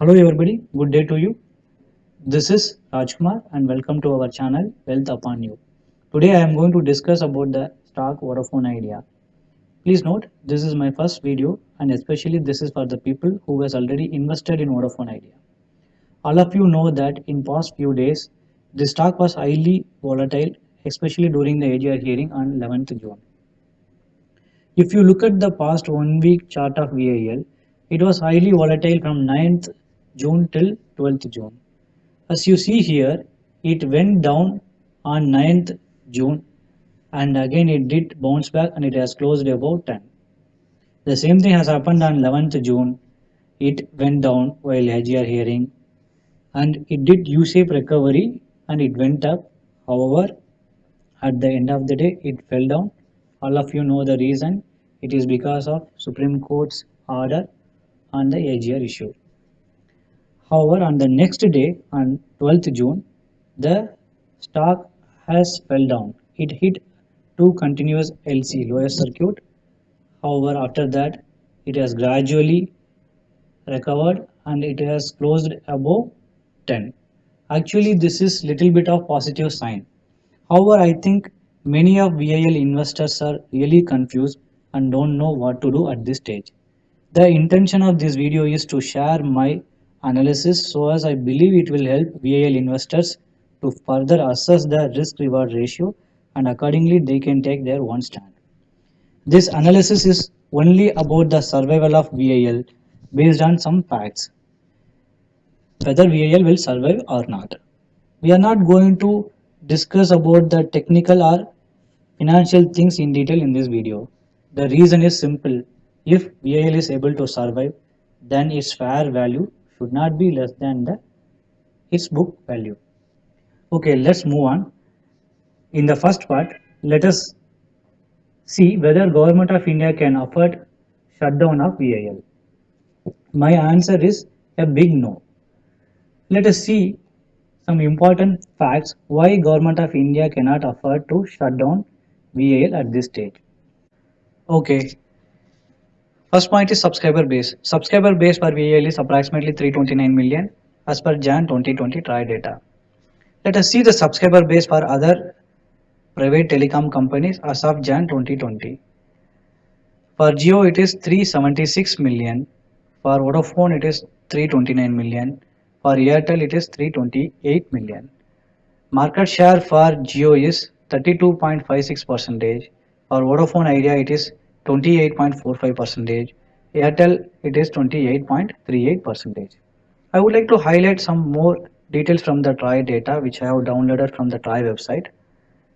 Hello everybody, good day to you. This is Rajkumar and welcome to our channel Wealth Upon You. Today I am going to discuss about the stock Vodafone Idea. Please note this is my first video and especially this is for the people who has already invested in Vodafone Idea. All of you know that in past few days the stock was highly volatile, especially during the AGR hearing on 11th June. If you look at the past 1 week chart of VIL, it was highly volatile from 9th June till 12th June. As you see here, it went down on 9th June and again it did bounce back and it has closed above 10. The same thing has happened on 11th June. It went down while AGR hearing and it did U-shape recovery and it went up. However, at the end of the day, it fell down. All of you know the reason. It is because of Supreme Court's order on the AGR issue. However, on the next day, on 12th June, the stock has fell down. It hit two continuous LC lowest circuit. However, after that, it has gradually recovered and it has closed above 10. Actually, this is little bit of positive sign. However, I think many of VIL investors are really confused and don't know what to do at this stage. The intention of this video is to share my analysis so as I believe it will help VIL investors to further assess the risk reward ratio and accordingly they can take their own stand. This analysis is only about the survival of VIL based on some facts, whether VIL will survive or not. We are not going to discuss about the technical or financial things in detail in this video. The reason is simple. If VIL is able to survive, then its fair value should not be less than its book value. Okay, let's move on. In the first part, let us see whether Government of India can afford shutdown of VIL. My answer is a big no. Let us see some important facts why Government of India cannot afford to shut down VIL at this stage. Okay, first point is subscriber base. Subscriber base for VIL is approximately 329 million as per Jan 2020 TRAI data. Let us see the subscriber base for other private telecom companies as of Jan 2020. For Jio it is 376 million, for Vodafone it is 329 million, for Airtel it is 328 million. Market share for Jio is 32.56%, for Vodafone Idea it is 28.45%, Airtel it is 28.38%. I would like to highlight some more details from the TRAI data which I have downloaded from the TRAI website.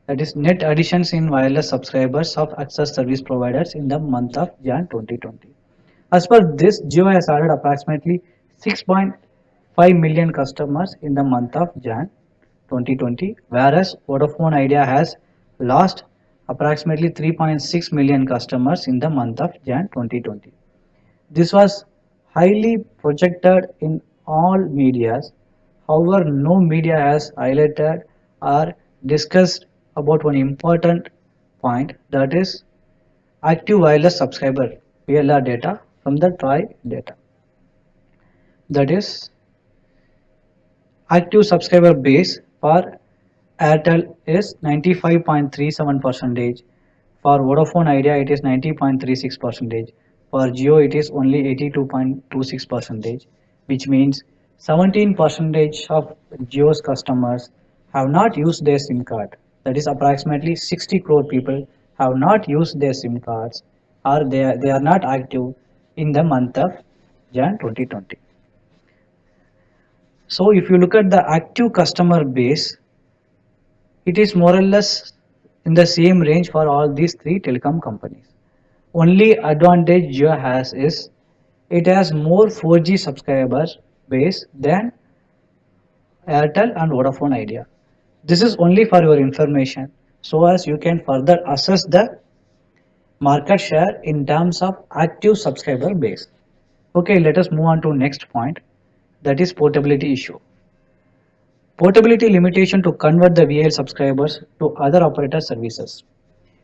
That is net additions in wireless subscribers of access service providers in the month of Jan 2020. As per this, Jio has added approximately 6.5 million customers in the month of Jan 2020, whereas Vodafone Idea has lost approximately 3.6 million customers in the month of Jan 2020. This was highly projected in all medias. However, no media has highlighted or discussed about one important point, that is active wireless subscriber VLR data from the TRAI data. That is active subscriber base for Airtel is 95.37%, for Vodafone Idea it is 90.36%, for Jio it is only 82.26%, which means 17% of Jio's customers have not used their SIM card. That is approximately 60 crore people have not used their SIM cards or they are not active in the month of Jan 2020. So if you look at the active customer base, it is more or less in the same range for all these three telecom companies. Only advantage Jio has is it has more 4G subscribers base than Airtel and Vodafone Idea. This is only for your information so as you can further assess the market share in terms of active subscriber base. Okay, let us move on to next point, that is portability issue. Portability limitation to convert the VIL subscribers to other operator services.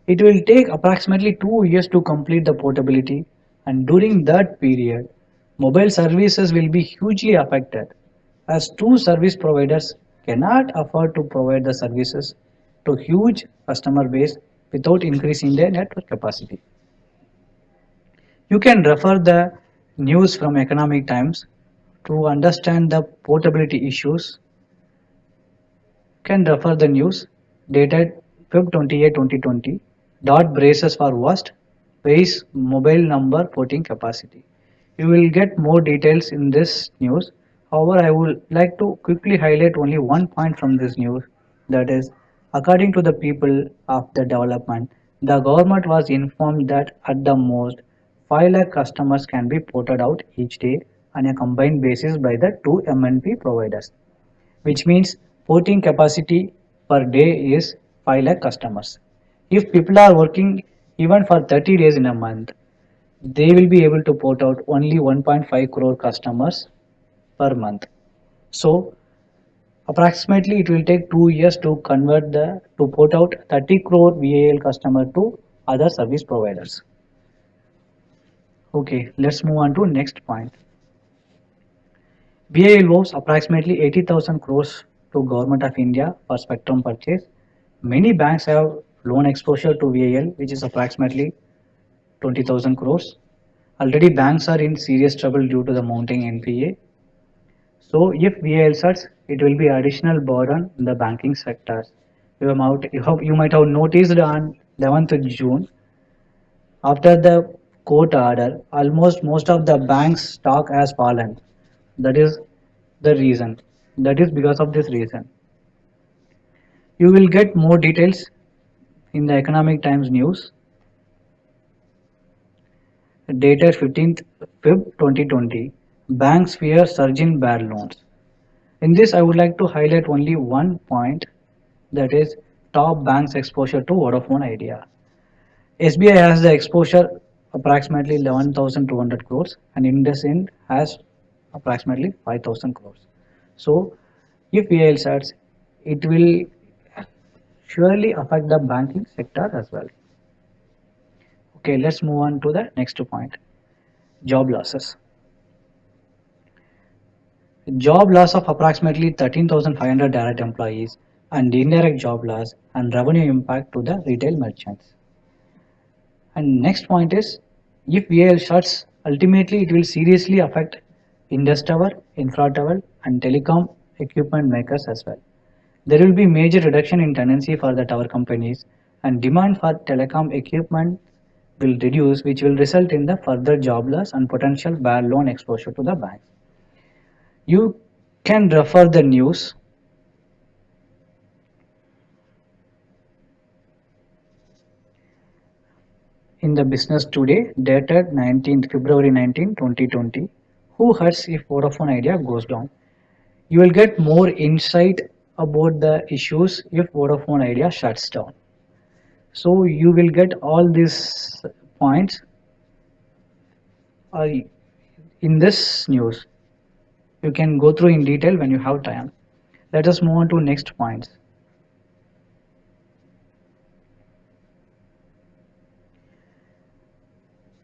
It will take approximately 2 years to complete the portability, and during that period, Mobile services will be hugely affected as two service providers cannot afford to provide the services to huge customer base without increasing their network capacity. You can refer the news from Economic Times to understand the portability issues. Can refer the news dated Feb 28, 2020. Dot braces for worst base mobile number porting capacity. You will get more details in this news. However, I would like to quickly highlight only one point from this news, that is, according to the people of the development, the government was informed that at the most 5 lakh customers can be ported out each day on a combined basis by the two MNP providers, which means porting capacity per day is 5 lakh customers. If people are working even for 30 days in a month, they will be able to port out only 1.5 crore customers per month. So approximately it will take 2 years to convert the to port out 30 crore VAL customer to other service providers. Okay, let's move on to next point. VAL owes approximately 80,000 crores to Government of India for spectrum purchase. Many banks have loan exposure to VAL, which is approximately 20,000 crores. Already banks are in serious trouble due to the mounting NPA. So if VAL starts, it will be additional burden in the banking sectors. You might have noticed on 11th June, after the court order, almost most of the banks' stock has fallen. That is the reason. That is because of this reason. You will get more details in the Economic Times news dated 15th Feb 2020. Banks fear surge in bad loans. In this, I would like to highlight only one point, that is top banks exposure to Vodafone Idea. SBI has the exposure approximately 11,200 crores and IndusInd has approximately 5,000 crores. So if VIL starts, it will surely affect the banking sector as well. Okay, let's move on to the next point. Job losses. Job loss of approximately 13,500 direct employees and indirect job loss and revenue impact to the retail merchants. And next point is, if VIL shuts, ultimately it will seriously affect Indus Tower, Infra Tower and telecom equipment makers as well. There will be major reduction in tenancy for the tower companies and demand for telecom equipment will reduce, which will result in the further job loss and potential bad loan exposure to the banks. You can refer the news in the Business Today dated 19th February 19, 2020. Who hurts if Vodafone Idea goes down? You will get more insight about the issues if Vodafone Idea shuts down. So you will get all these points uh, in this news. You can go through in detail when you have time. Let us move on to next points.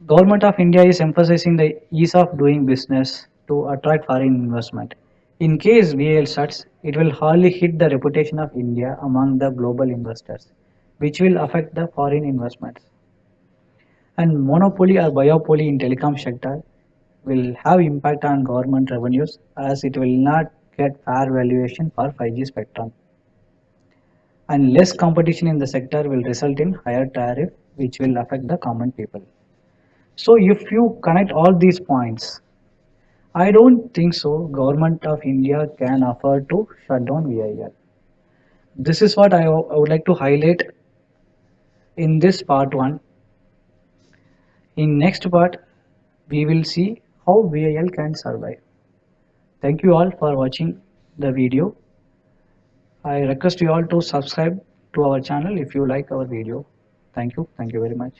Government of India is emphasizing the ease of doing business to attract foreign investment. In case VAL shuts, it will hardly hit the reputation of India among the global investors, which will affect the foreign investments. And monopoly or biopoly in telecom sector will have impact on government revenues as it will not get fair valuation for 5G spectrum. And less competition in the sector will result in higher tariff which will affect the common people. So if you connect all these points, I don't think so government of India can afford to shut down VIL. This is what I would like to highlight in this part 1. In next part, we will see how VIL can survive. Thank you all for watching the video. I request you all to subscribe to our channel if you like our video. Thank you. Thank you very much.